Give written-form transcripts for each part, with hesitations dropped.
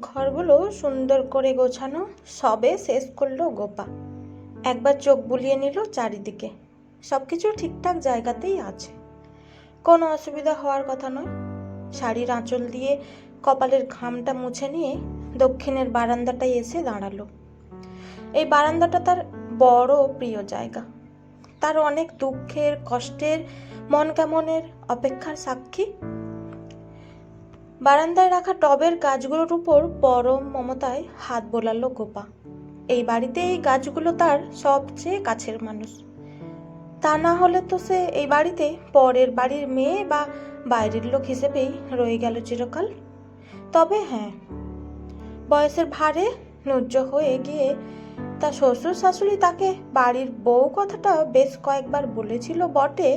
ঘরগুলো সুন্দর করে গোছানো সবে শেষ করলো গোপা। একবার চোখ বুলিয়ে নিল চারিদিকে, সবকিছু ঠিকঠাক জায়গাতেই আছে, কোনো অসুবিধা হওয়ার কথা নয়। শাড়ির আঁচল দিয়ে কপালের ঘামটা মুছে নিয়ে দক্ষিণের বারান্দাটায় এসে দাঁড়ালো। এই বারান্দাটা তার বড় প্রিয় জায়গা, তার অনেক দুঃখের, কষ্টের, মন কেমনের অপেক্ষার সাক্ষী। বারান্দায় রাখা টবের গাছগুলোর উপর পরম মমতায় হাত বোলালো গোপা। এই বাড়িতে এই গাছগুলো তার সবচেয়ে কাছের মানুষ। তা না হলে তো সে এই বাড়িতে পরের বাড়ির মেয়ে বা বাইরের লোক হিসেবেই রয়ে গেল চিরকাল। তবে হ্যাঁ, বয়সের ভারে নুজ্জ হয়ে গিয়ে তার শ্বশুর শাশুড়ি তাকে বাড়ির বউ কথাটা বেশ কয়েকবার বলেছিল বটে,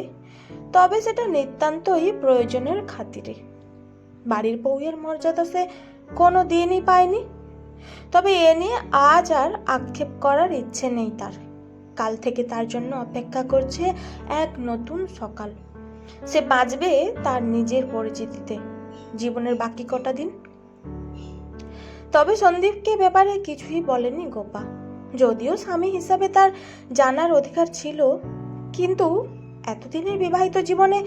তবে সেটা নিতান্তই প্রয়োজনের খাতিরে। বাড়ির বউয়ের মর্যাদা সে কোনো দিনই পায়নি। তবে এ নিয়ে আজ আর আক্ষেপ করার ইচ্ছে নেই তার। কাল থেকে তার জন্য অপেক্ষা করছে এক নতুন সকাল। সে বাঁচবে তার নিজের পরিচিতিতে জীবনের বাকি কটা দিন। তবে সন্দীপকে ব্যাপারে কিছুই বলেনি গোপা। যদিও স্বামী হিসাবে তার জানার অধিকার ছিল, কিন্তু এতদিনের বিবাহিত জীবনে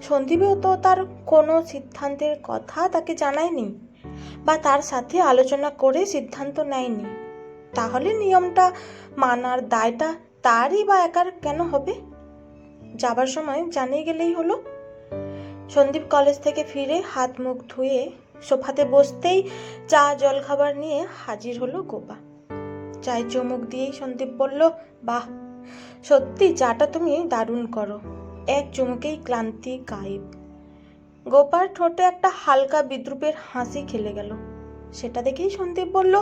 সন্দীপও তো তার কোনো সিদ্ধান্তের কথা তাকে জানায়নি বা তার সাথে আলোচনা করে সিদ্ধান্ত নেয়নি। তাহলে নিয়মটা মানার দায়টা তারই বা একার কেন হবে? যাবার সময় জানিয়ে গেলেই হলো। সন্দীপ কলেজ থেকে ফিরে হাত মুখ ধুয়ে সোফাতে বসতেই চা জলখাবার নিয়ে হাজির হলো গোপা। চায়ে চুমুক দিয়েই সন্দীপ বলল, বাহ, সত্যি চাটা তুমি দারুণ করো। এক চুমুকেই ক্লান্তি গায়েব। গোপার ঠোঁটে একটা হালকা বিদ্রুপের হাসি খেলে গেল। সেটা দেখেই সন্দীপ বলল,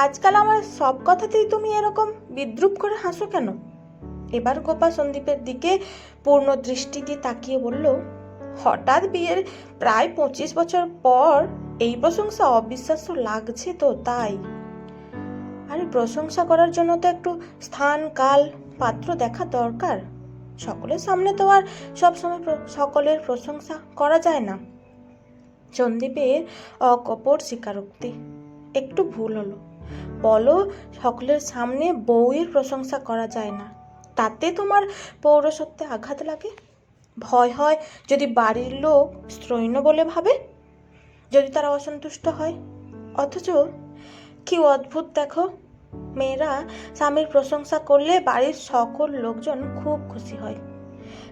আজকাল আমার সব কথাতেই তুমি এরকম বিদ্রুপ করে হাসো কেন? এবার গোপা সন্দীপের দিকে পূর্ণ দৃষ্টি দিয়ে তাকিয়ে বলল, হঠাৎ বিয়ের প্রায় 25 বছর পর এই প্রশংসা অবিশ্বাস্য লাগছে তো তাই। আরে প্রশংসা করার জন্য তো একটু স্থান, কাল, পাত্র দেখা দরকার। সকলের সামনে তো আর সবসময় সকলের প্রশংসা করা যায় না। সন্দীপের অকপট স্বীকারোক্তি। একটু ভুল হলো। বলো, সকলের সামনে বউয়ের প্রশংসা করা যায় না, তাতে তোমার পৌরসত্বে আঘাত লাগে? ভয় হয় যদি বাড়ির লোক স্ত্রৈণ বলে ভাবে, যদি তারা অসন্তুষ্ট হয়। অথচ কি অদ্ভুত দেখো, মেয়েরা স্বামীর প্রশংসা করলে বাড়ির সকল লোকজন খুব খুশি হয়।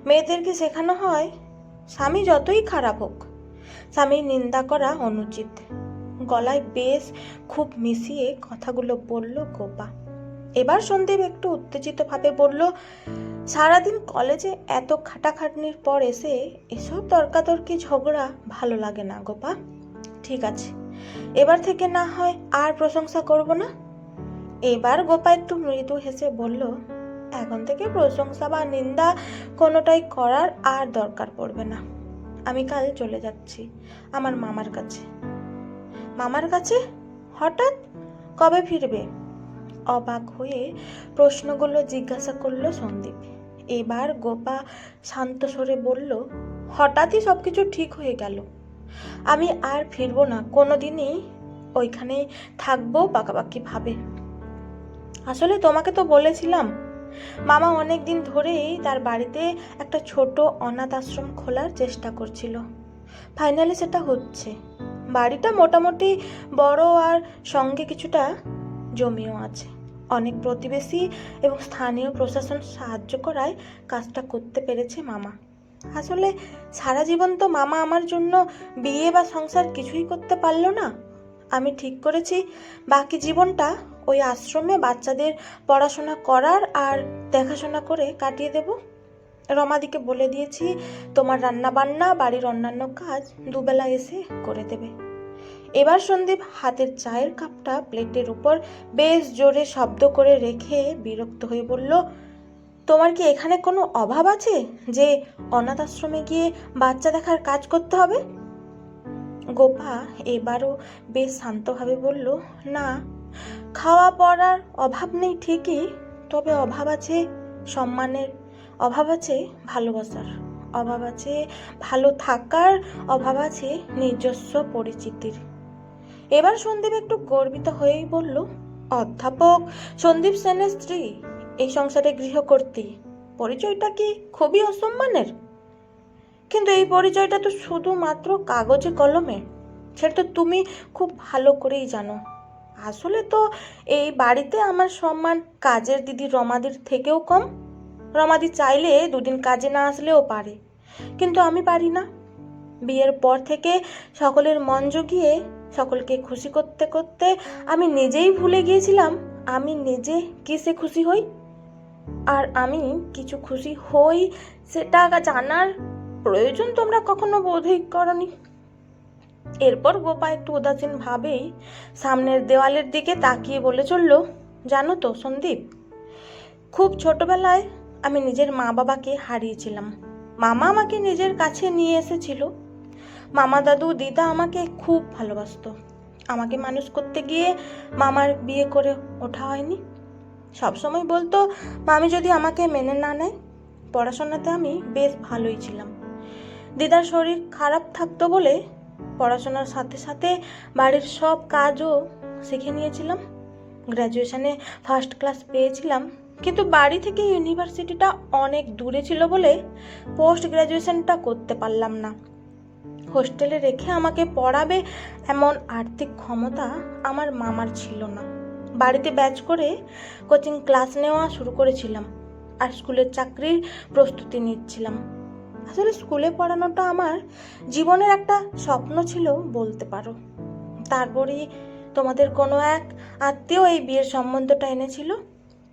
মেয়েদেরকে শেখানো হয় স্বামী যতই খারাপ হোক, স্বামীর নিন্দা করা অনুচিত। গলায় বেশ খুব মিশিয়ে কথাগুলো বলল গোপা। এবার সন্দীপ একটু উত্তেজিতভাবে বলল, সারাদিন কলেজে এত খাটাখাটনির পর এসে এসব তর্কাতর্কি ঝগড়া ভালো লাগে না গোপা। ঠিক আছে, এবার থেকে না হয় আর প্রশংসা করব না। এবার গোপা একটু মৃদু হেসে বলল, এখন থেকে প্রশংসা বা নিন্দা কোনোটাই করার আর দরকার পড়বে না। আমি কাল চলে যাচ্ছি আমার মামার কাছে। মামার কাছে? হঠাৎ? কবে ফিরবে? অবাক হয়ে প্রশ্নগুলো জিজ্ঞাসা করলো সন্দীপ। এবার গোপা শান্ত স্বরে বলল, হঠাৎই সবকিছু ঠিক হয়ে গেল। আমি আর ফিরবো না কোনোদিনই, ওইখানেই থাকবো পাকাপাকি ভাবে। আসলে তোমাকে তো বলেছিলাম, মামা অনেক দিন ধরেই তার বাড়িতে একটা ছোট অনাথ আশ্রম খোলার চেষ্টা করছিল। ফাইনালি সেটা হচ্ছে। বাড়িটা মোটামুটি বড়, আর সঙ্গে কিছুটা জমিও আছে। অনেক প্রতিবেশী এবং স্থানীয় প্রশাসন সাহায্য করায় কাজটা করতে পেরেছে মামা। আসলে সারা জীবন তো মামা আমার জন্য বিয়ে বা সংসার কিছুই করতে পারল না। আমি ঠিক করেছি বাকি জীবনটা ওই আশ্রমে বাচ্চাদের পড়াশোনা করার আর দেখাশোনা করে কাটিয়ে দেব। রমাদিকে বলে দিয়েছি তোমার রান্না বান্না, বাড়ির অন্যান্য কাজ দুবেলা এসে করে দেবে। এবার সন্দীপ হাতের চায়ের কাপটা প্লেটের উপর বেশ জোরে শব্দ করে রেখে বিরক্ত হয়ে বলল, তোমার কি এখানে কোনো অভাব আছে যে অনাথ আশ্রমে গিয়ে বাচ্চা দেখার কাজ করতে হবে? গোপা এবারও বেশ শান্তভাবে বলল, না, খাওয়া পড়ার অভাব নেই ঠিকই, তবে অভাব আছে সম্মানের, অভাব আছে ভালোবাসার, অভাব আছে ভালো থাকার, অভাব আছে নিজস্ব পরিচিতির। এবার সন্দীপ একটু গর্বিত হয়েই বলল, অধ্যাপক সন্দীপ সেনের স্ত্রী, এই সংসারে গৃহকর্ত্রী, পরিচয়টা কি খুবই অসম্মানের? কিন্তু এই পরিচয়টা তো শুধুমাত্র কাগজে কলমে, সেটা তো তুমি খুব ভালো করেই জানো। আসলে তো এই বাড়িতে আমার সম্মান কাজের দিদি রমাদির থেকেও কম। রমাদি চাইলে দুদিন কাজে না আসলেও পারে, কিন্তু আমি পারি না। বিয়ের পর থেকে সকলের মন জুগিয়ে সকলকে খুশি করতে করতে আমি নিজেই ভুলে গিয়েছিলাম আমি নিজে কিসে খুশি হই। আর আমি কিছু খুশি হই সেটা জানার প্রয়োজন তোমরা কখনো বোধই করনি। এরপর গোপা একটু উদাসীন ভাবেই সামনের দেওয়ালের দিকে তাকিয়ে বলে চলল, জানো তো সন্দীপ, খুব ছোটবেলায় আমি নিজের মা বাবাকে হারিয়েছিলাম। মামা আমাকে নিজের কাছে নিয়ে এসেছিল। মামা দাদু দিদা আমাকে খুব ভালোবাসতো। আমাকে মানুষ করতে গিয়ে মামার বিয়ে করে ওঠা হয়নি। সবসময় বলতো মামি যদি আমাকে মেনে না নেয়। পড়াশোনাতে আমি বেশ ভালোই ছিলাম। দিদার শরীর খারাপ থাকতো বলে পড়াশোনার সাথে সাথে বাড়ির সব কাজও শিখে নিয়েছিলাম। গ্র্যাজুয়েশনে ফার্স্ট ক্লাস পেয়েছিলাম, কিন্তু বাড়ি থেকে ইউনিভার্সিটিটা অনেক দূরে ছিল বলে পোস্ট গ্র্যাজুয়েশনটা করতে পারলাম না। হোস্টেলে রেখে আমাকে পড়াবে এমন আর্থিক ক্ষমতা আমার মামার ছিল না। বাড়িতে ব্যাচ করে কোচিং ক্লাস নেওয়া শুরু করেছিলাম আর স্কুলের চাকরির প্রস্তুতি নিচ্ছিলাম। আসলে স্কুলে পড়ানোটা আমার জীবনের একটা স্বপ্ন ছিল বলতে পারো। তারপরেই তোমাদের কোনো এক আত্মীয় এই বিয়ের সম্বন্ধটা এনেছিল।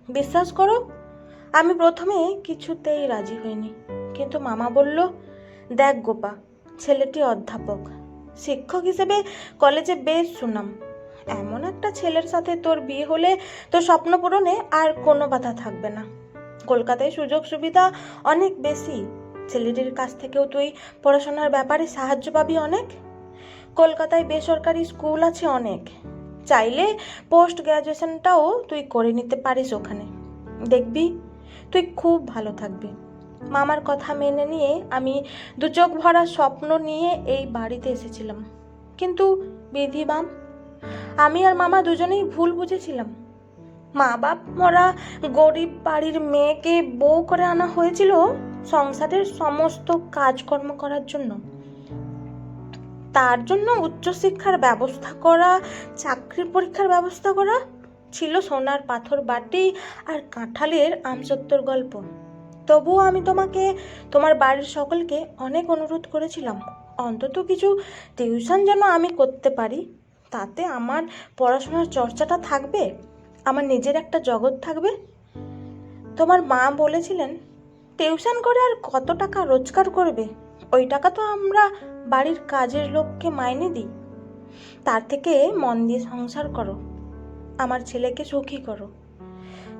বিশ্বাস করো, আমি প্রথমে কিছুতেই রাজি হইনি, কিন্তু মামা বলল, দেখ গোপা, ছেলেটি অধ্যাপক, শিক্ষক হিসেবে কলেজে বেশ সুনাম। এমন একটা ছেলের সাথে তোর বিয়ে হলে তোর স্বপ্ন পূরণে আর কোনো বাধা থাকবে না। কলকাতায় সুযোগ সুবিধা অনেক বেশি। ছেলেটির কাছ থেকেও তুই পড়াশোনার ব্যাপারে সাহায্য পাবি অনেক। কলকাতায় বেসরকারি স্কুল আছে অনেক। চাইলে পোস্ট গ্র্যাজুয়েশনটাও তুই করে নিতে পারিস ওখানে। দেখবি তুই খুব ভালো থাকবি। মামার কথা মেনে নিয়ে আমি দু চোখ ভরা স্বপ্ন নিয়ে এই বাড়িতে এসেছিলাম, কিন্তু বিধিবাম আমি আর মামা দুজনেই ভুল বুঝেছিলাম। মা বাপ মরা গরিব বাড়ির মেয়েকে বউ করে আনা হয়েছিল সংসারের সমস্ত কাজকর্ম করার জন্য। তার জন্য উচ্চশিক্ষার ব্যবস্থা করা, চাকরির পরীক্ষার ব্যবস্থা করা ছিল সোনার পাথর বাটি আর কাঁঠালের আমসত্বর গল্প। তবুও আমি তোমাকে, তোমার বাড়ির সকলকে অনেক অনুরোধ করেছিলাম অন্তত কিছু টিউশন যেন আমি করতে পারি। তাতে আমার পড়াশোনার চর্চাটা থাকবে, আমার নিজের একটা জগৎ থাকবে। তোমার মা বলেছিলেন, টিউশন করে আর কত টাকা রোজগার করবে? ওই টাকা তো আমরা বাড়ির কাজের লোককে মাইনে দিই। তার থেকে মন দিয়ে সংসার করো, আমার ছেলেকে সুখী করো।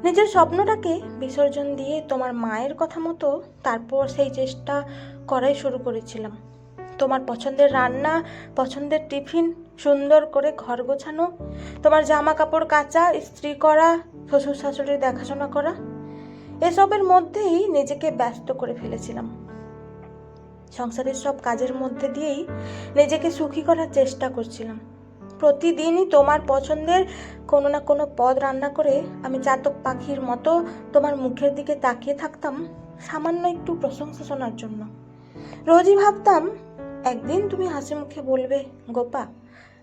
নিজের স্বপ্নটাকে বিসর্জন দিয়ে তোমার মায়ের কথা মতো তারপর সেই চেষ্টা করাই শুরু করেছিলাম। তোমার পছন্দের রান্না, পছন্দের টিফিন, সুন্দর করে ঘর গোছানো, তোমার জামা কাপড় কাচা, ইস্ত্রি করা, শ্বশুর শাশুড়ির দেখাশোনা করা, এসবের মধ্যেই নিজেকে ব্যস্ত করে ফেলেছিলাম। সংসারের সব কাজের মধ্যে দিয়েই নিজেকে সুখী করার চেষ্টা করছিলাম। প্রতিদিনই তোমার পছন্দের কোনো না কোনো পদ রান্না করে আমি চাতক পাখির মতো তোমার মুখের দিকে তাকিয়ে থাকতাম সামান্য একটু প্রশংসা শোনার জন্য। রোজই ভাবতাম একদিন তুমি হাসি মুখে বলবে, গোপা,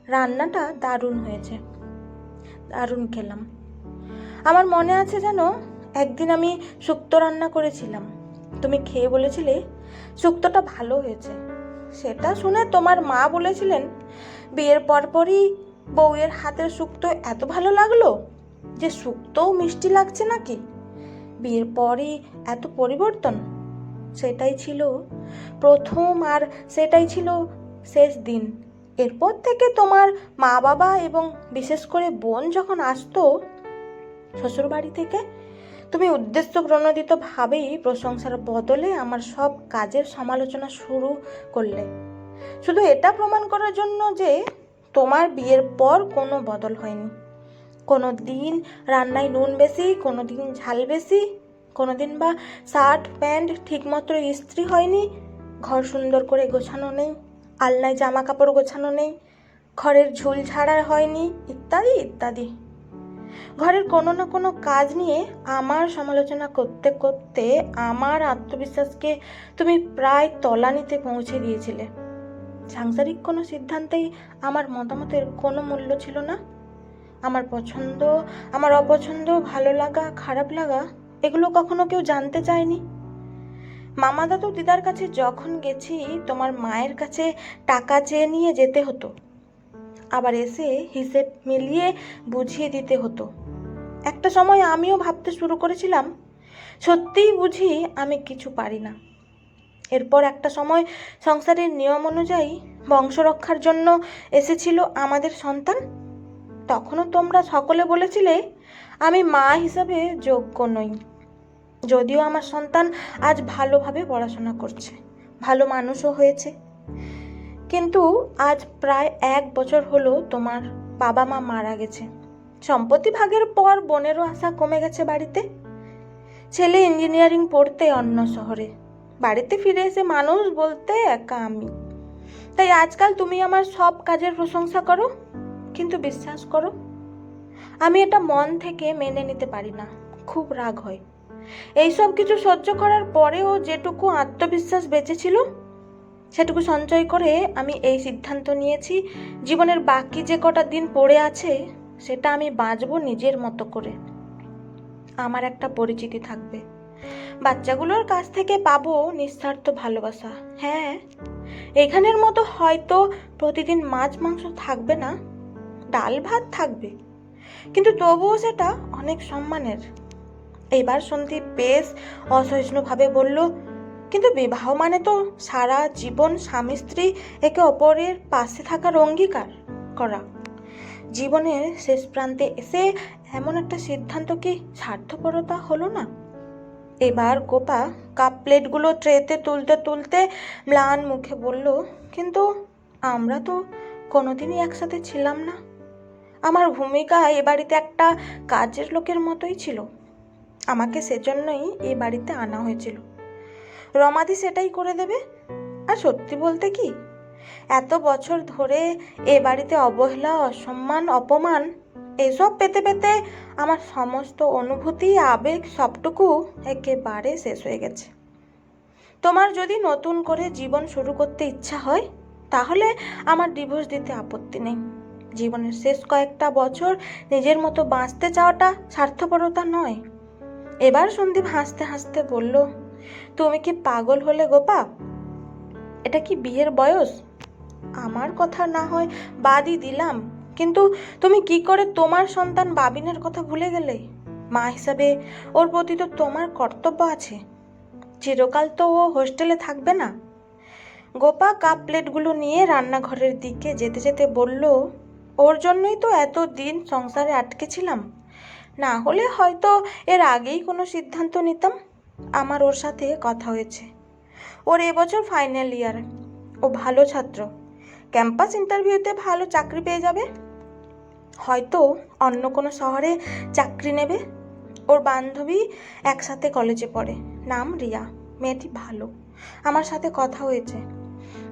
রান্নাটা দারুণ হয়েছে। দারুণ খেলাম। আমার মনে আছে যেন একদিন আমি শুক্তো রান্না করেছিলাম, তুমি খেয়ে বলেছিলে শুক্তোটা ভালো হয়েছে। সেটা শুনে তোমার মা বলেছিলেন, বিয়ের পরপরই বউয়ের হাতের শুক্তো এত ভালো লাগলো যে শুক্তোও মিষ্টি লাগছে নাকি? বিয়ের পরই এত পরিবর্তন। সেটাই ছিল প্রথম আর সেটাই ছিল শেষ দিন। এরপর থেকে তোমার মা বাবা এবং বিশেষ করে বোন যখন আসতো শ্বশুর বাড়ি থেকে, তুমি উদ্দেশ্য প্রণোদিতভাবেই প্রশংসার বদলে আমার সব কাজের সমালোচনা শুরু করলে, শুধু এটা প্রমাণ করার জন্য যে তোমার বিয়ের পর কোনো বদল হয়নি। কোনো দিন রান্নায় নুন বেশি, কোনো দিন ঝাল বেশি, কোনো দিন বা শার্ট প্যান্ট ঠিকমতো ইস্ত্রি হয়নি, ঘর সুন্দর করে গোছানো নেই, আলনায় জামা কাপড় গোছানো নেই, ঘরের ঝুল ঝাড়া হয়নি, ইত্যাদি ইত্যাদি। ঘরের কোনো না কোনো কাজ নিয়ে আমার সমালোচনা করতে করতে আমার আত্মবিশ্বাসকে তুমি প্রায় তলানিতে পৌঁছে দিয়েছিলে। সাংসারিক কোনো সিদ্ধান্তেই আমার মতামতের কোনো মূল্য ছিল না। আমার পছন্দ, আমার অপছন্দ, ভালো লাগা, খারাপ লাগা, এগুলো কখনো কেউ জানতে চায়নি। মামা দাদু দিদার কাছে যখন গেছি তোমার মায়ের কাছে টাকা চেয়ে নিয়ে যেতে হতো, আবার এসে হিসেব মিলিয়ে বুঝিয়ে দিতে হতো। একটা সময় আমিও ভাবতে শুরু করেছিলাম সত্যিই বুঝি আমি কিছু পারি না। এরপর একটা সময় সংসারের নিয়ম অনুযায়ী বংশ রক্ষার জন্য এসেছিল আমাদের সন্তান। তখনও তোমরা সকলে বলেছিলে আমি মা হিসাবে যোগ্য নই। যদিও আমার সন্তান আজ ভালোভাবে পড়াশোনা করছে, ভালো মানুষও হয়েছে, কিন্তু আজ প্রায় 1 বছর হলো তোমার বাবা মা মারা গেছে। সম্পত্তি ভাগের পর বোনেরও আশা কমে গেছে বাড়িতে। ছেলে ইঞ্জিনিয়ারিং পড়তে অন্য শহরে, বাড়িতে ফিরে এসে মানুষ বলতে একা আমি। তাই আজকাল তুমি আমার সব কাজের প্রশংসা করো, কিন্তু বিশ্বাস করো আমি এটা মন থেকে মেনে নিতে পারি না, খুব রাগ হয়। এইসব কিছু সহ্য করার পরেও যেটুকু আত্মবিশ্বাস বেঁচেছিল সেটুকু সঞ্চয় করে আমি এই সিদ্ধান্ত নিয়েছি, জীবনের বাকি যে কটা দিন পড়ে আছে সেটা আমি বাঁচবো নিজের মতো করে। আমার একটা পরিচিতি থাকবে, বাচ্চাগুলোর কাছ থেকে পাবো নিঃস্বার্থ ভালোবাসা। হ্যাঁ, এখানের মতো হয়তো প্রতিদিন মাছ মাংস থাকবে না, ডাল ভাত থাকবে, কিন্তু তবুও সেটা অনেক সম্মানের। এবার সন্দীপ বেশ অসহিষ্ণুভাবে বলল, কিন্তু বিবাহ মানে তো সারা জীবন স্বামী স্ত্রী একে অপরের পাশে থাকার অঙ্গীকার করা। জীবনের শেষ প্রান্তে এসে এমন একটা সিদ্ধান্ত কি স্বার্থপরতা হলো না? এবার গোপা কাপ প্লেটগুলো ট্রেতে তুলতে তুলতে ম্লান মুখে বলল, কিন্তু আমরা তো কোনোদিনই একসাথে ছিলাম না। আমার ভূমিকা এ বাড়িতে একটা কাজের লোকের মতোই ছিল। আমাকে সেজন্যই এই বাড়িতে আনা হয়েছিল। রমাদি সেটাই করে দেবে। আর সত্যি বলতে কি, এত বছর ধরে এ বাড়িতে অবহেলা, অসম্মান, অপমান এসব পেতে পেতে আমার সমস্ত অনুভূতি, আবেগ সবটুকু একেবারে শেষ হয়ে গেছে। তোমার যদি নতুন করে জীবন শুরু করতে ইচ্ছা হয় তাহলে আমার ডিভোর্স দিতে আপত্তি নেই। জীবনের শেষ কয়েকটা বছর নিজের মতো বাঁচতে চাওয়াটা স্বার্থপরতা নয়। এবার সন্দীপ হাসতে হাসতে বলল, তুমি কি পাগল হলে গোপা? এটা কি বিয়ের বয়স? আমার কথা না হয় বাদই দিলাম, কিন্তু তুমি কি করে তোমার সন্তান বাবিনের কথা ভুলে গেলে? মা হিসাবে ওর প্রতি তো তোমার কর্তব্য আছে। চিরকাল তো ও হোস্টেলে থাকবে না। গোপা কাপ প্লেটগুলো নিয়ে রান্নাঘরের দিকে যেতে যেতে বলল, ওর জন্যই তো এত দিন সংসারে আটকে ছিলাম, না হলে হয়তো এর আগেই কোনো সিদ্ধান্ত নিতাম। আমার ওর সাথে কথা হয়েছে। ওর এবছর ফাইনাল ইয়ার, ও ভালো ছাত্র, ক্যাম্পাস ইন্টারভিউতে ভালো চাকরি পেয়ে যাবে, হয়তো অন্য কোনো শহরে চাকরি নেবে। ওর বান্ধবী একসাথে কলেজে পড়ে, নাম রিয়া, মেয়েটি ভালো, আমার সাথে কথা হয়েছে।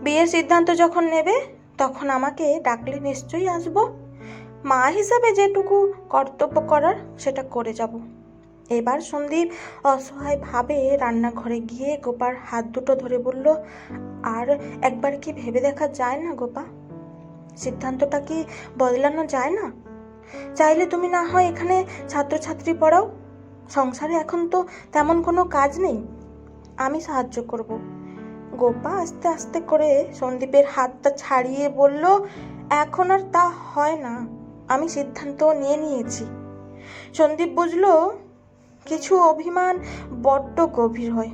বিয়ের সিদ্ধান্ত যখন নেবে তখন আমাকে ডাকলে নিশ্চয়ই আসবো। মা হিসাবে যেটুকু কর্তব্য করার সেটা করে যাব। এবার সন্দীপ অসহায়ভাবে রান্নাঘরে গিয়ে গোপার হাত দুটো ধরে বলল, আর একবার কি ভেবে দেখা যায় না গোপা? সিদ্ধান্তটা কি বদলানো যায় না? চাইলে তুমি না হয় এখানে ছাত্রছাত্রী পড়াও। সংসারে এখন তো তেমন কোনো কাজ নেই, আমি সাহায্য করব। গোপা আস্তে আস্তে করে সন্দীপের হাতটা ছাড়িয়ে বলল, এখন আর তা হয় না, আমি সিদ্ধান্ত নিয়ে নিয়েছি। সন্দীপ বুঝলো কিছু অভিমান বড্ড গভীর হয়।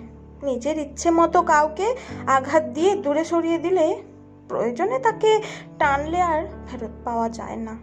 নিজের ইচ্ছে মতো কাউকে আঘাত দিয়ে দূরে সরিয়ে দিলে প্রয়োজনে তাকে টানলে আর ফেরত পাওয়া যায় না।